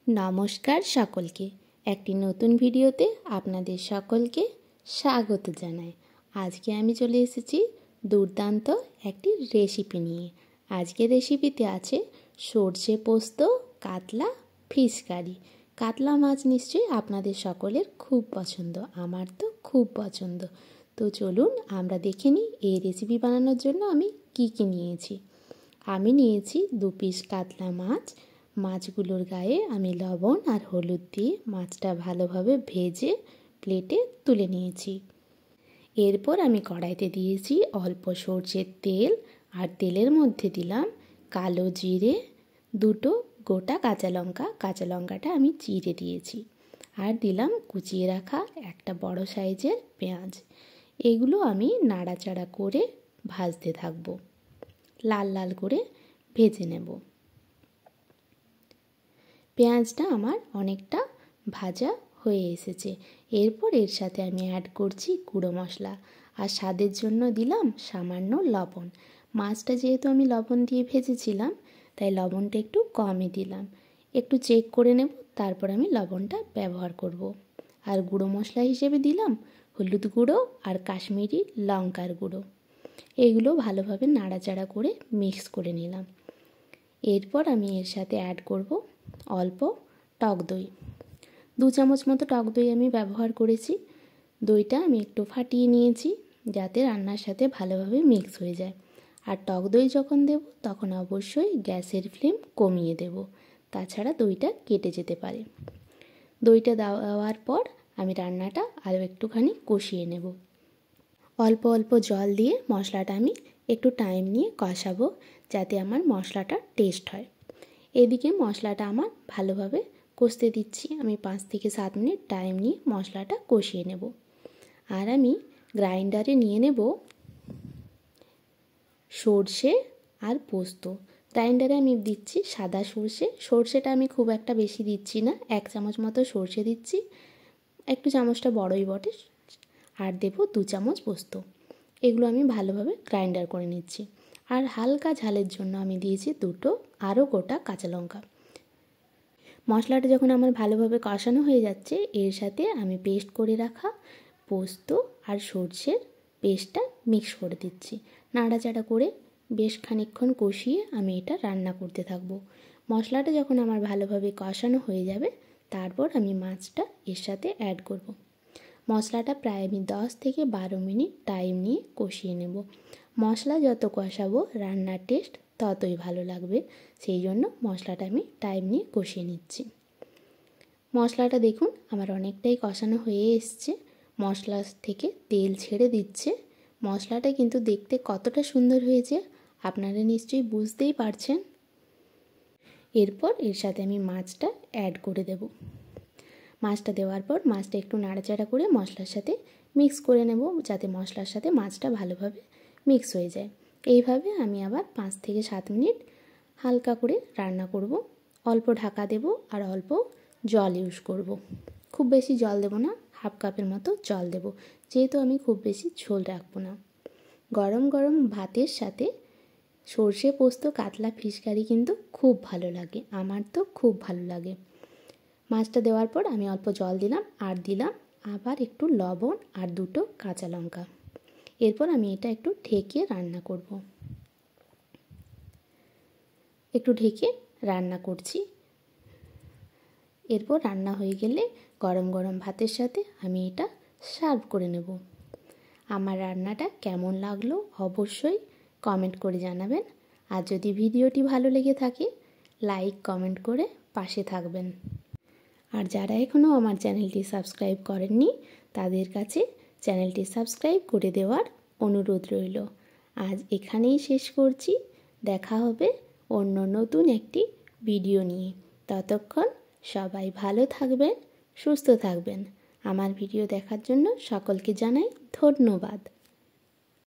নমস্কার সকলকে। একটি নতুন ভিডিওতে আপনাদের সকলকে স্বাগত জানাই। আজকে আমি চলে এসেছি দুর্দান্ত একটি রেসিপি নিয়ে। আজকের রেসিপিতে আছে সর্ষে পোস্ত কাতলা ফিশ কারি। কাতলা মাছ নিশ্চয়ই আপনাদের সকলের খুব পছন্দ, আমার তো খুব পছন্দ। তো চলুন আমরা দেখে নিই এই রেসিপি বানানোর জন্য আমি কি নিয়েছি। আমি নিয়েছি 2 পিস কাতলা মাছ। মাছগুলোর গায়ে আমি লবণ আর হলুদ দিয়ে মাছটা ভালোভাবে ভেজে প্লেটে তুলে নিয়েছি। এরপর আমি কড়াইতে দিয়েছি অল্প সরষের তেল, আর তেলের মধ্যে দিলাম কালো জিরে, 2টো গোটা কাঁচা লঙ্কাটা আমি চিড়ে দিয়েছি, আর দিলাম কুচিয়ে রাখা একটা বড় সাইজের পেঁয়াজ। এগুলো আমি নাড়াচাড়া করে ভাজতে থাকবো, লাল লাল করে ভেজে নেব। পেঁয়াজটা আমার অনেকটা ভাজা হয়ে এসেছে। এরপর এর সাথে আমি অ্যাড করছি গুঁড়ো মশলা, আর স্বাদের জন্য দিলাম সামান্য লবণ। মাছটা যেহেতু আমি লবণ দিয়ে ভেজেছিলাম, তাই লবণটা একটু কমই দিলাম। একটু চেক করে নেব, তারপর আমি লবণটা ব্যবহার করব। আর গুঁড়ো মশলা হিসেবে দিলাম হলুদ গুঁড়ো আর কাশ্মীরি লঙ্কার গুঁড়ো। এগুলো ভালোভাবে নাড়াচাড়া করে মিক্স করে নিলাম। এরপর আমি এর সাথে অ্যাড করব অল্প টক দই। 2 চামচ মতো টক দই আমি ব্যবহার করেছি। দইটা আমি একটু ফাটিয়ে নিয়েছি যাতে রান্নার সাথে ভালোভাবে মিক্স হয়ে যায়। আর টক দই যখন দেব তখন অবশ্যই গ্যাসের ফ্লেম কমিয়ে দেব, তাছাড়া দইটা কেটে যেতে পারে। দইটা দেওয়ার পর আমি রান্নাটা আরও একটুখানি কষিয়ে নেব। অল্প অল্প জল দিয়ে মশলাটা আমি একটু টাইম নিয়ে কষাবো, যাতে আমার মশলাটা টেস্ট হয়। এদিকে মশলাটা আমার ভালোভাবে কষতে দিচ্ছি। আমি 5 থেকে 7 মিনিট টাইম নিয়ে মশলাটা কষিয়ে নেব। আর আমি গ্রাইন্ডারে নিয়ে নেব সর্ষে আর পোস্ত। গ্রাইন্ডারে আমি দিচ্ছি সাদা সর্ষেটা আমি খুব একটা বেশি দিচ্ছি না, 1 চামচ মতো সর্ষে দিচ্ছি, একটু চামচটা বড়ই বটে। আর দেব 2 চামচ পোস্ত। এগুলো আমি ভালোভাবে গ্রাইন্ডার করে নিচ্ছি। আর হালকা ঝালের জন্য আমি দিয়েছি 2টো আরও গোটা কাঁচা লঙ্কা। মশলাটা যখন আমার ভালোভাবে কষানো হয়ে যাচ্ছে, এর সাথে আমি পেস্ট করে রাখা পোস্ত আর সর্ষের পেস্টটা মিক্স করে দিচ্ছি। নাড়াচাড়া করে বেশ খানিকক্ষণ কষিয়ে আমি এটা রান্না করতে থাকবো। মশলাটা যখন আমার ভালোভাবে কষানো হয়ে যাবে, তারপর আমি মাছটা এর সাথে অ্যাড করব। মশলাটা প্রায় আমি 10 থেকে 12 মিনিট টাইম নিয়ে কষিয়ে নেব। মশলা যত কষাবো রান্নার টেস্ট ততই ভালো লাগবে, সেই জন্য মশলাটা আমি টাইম নিয়ে কষিয়ে নিচ্ছি। মশলাটা দেখুন আমার অনেকটাই কষানো হয়ে এসছে, মশলা থেকে তেল ছেড়ে দিচ্ছে। মশলাটা কিন্তু দেখতে কতটা সুন্দর হয়েছে আপনারা নিশ্চয়ই বুঝতেই পারছেন। এরপর এর সাথে আমি মাছটা অ্যাড করে দেব। মাছটা দেওয়ার পর মাছটা একটু নাড়াচাড়া করে মশলার সাথে মিক্স করে নেব, যাতে মশলার সাথে মাছটা ভালোভাবে মিক্স হয়ে যায়। এইভাবে আমি আবার 5 থেকে 7 মিনিট হালকা করে রান্না করব। অল্প ঢাকা দেব আর অল্প জল ইউজ করব। খুব বেশি জল দেব না, হাফ কাপের মতো জল দেব, যেহেতু আমি খুব বেশি ঝোল রাখবো না। গরম গরম ভাতের সাথে সর্ষে পোস্ত কাতলা ফিশ কারি কিন্তু খুব ভালো লাগে, আমার তো খুব ভালো লাগে। মাছটা দেওয়ার পর আমি অল্প জল দিলাম, আর দিলাম আবার একটু লবণ আর 2টো কাঁচা লঙ্কা। এরপর আমি এটা একটু ঢেকে রান্না করব। একটু ঢেকে রান্না করছি। এরপর রান্না হয়ে গেলে গরম গরম ভাতের সাথে আমি এটা সার্ভ করে নেব। আমার রান্নাটা কেমন লাগলো অবশ্যই কমেন্ট করে জানাবেন। আর যদি ভিডিওটি ভালো লেগে থাকে লাইক কমেন্ট করে পাশে থাকবেন। আর যারা এখনও আমার চ্যানেলটি সাবস্ক্রাইব করেননি তাদের কাছে চ্যানেলটি সাবস্ক্রাইব করে দেওয়ার অনুরোধ রইল। আজ এখানেই শেষ করছি, দেখা হবে অন্য নতুন একটি ভিডিও নিয়ে। ততক্ষণ সবাই ভালো থাকবেন, সুস্থ থাকবেন। আমার ভিডিও দেখার জন্য সকলকে জানাই ধন্যবাদ।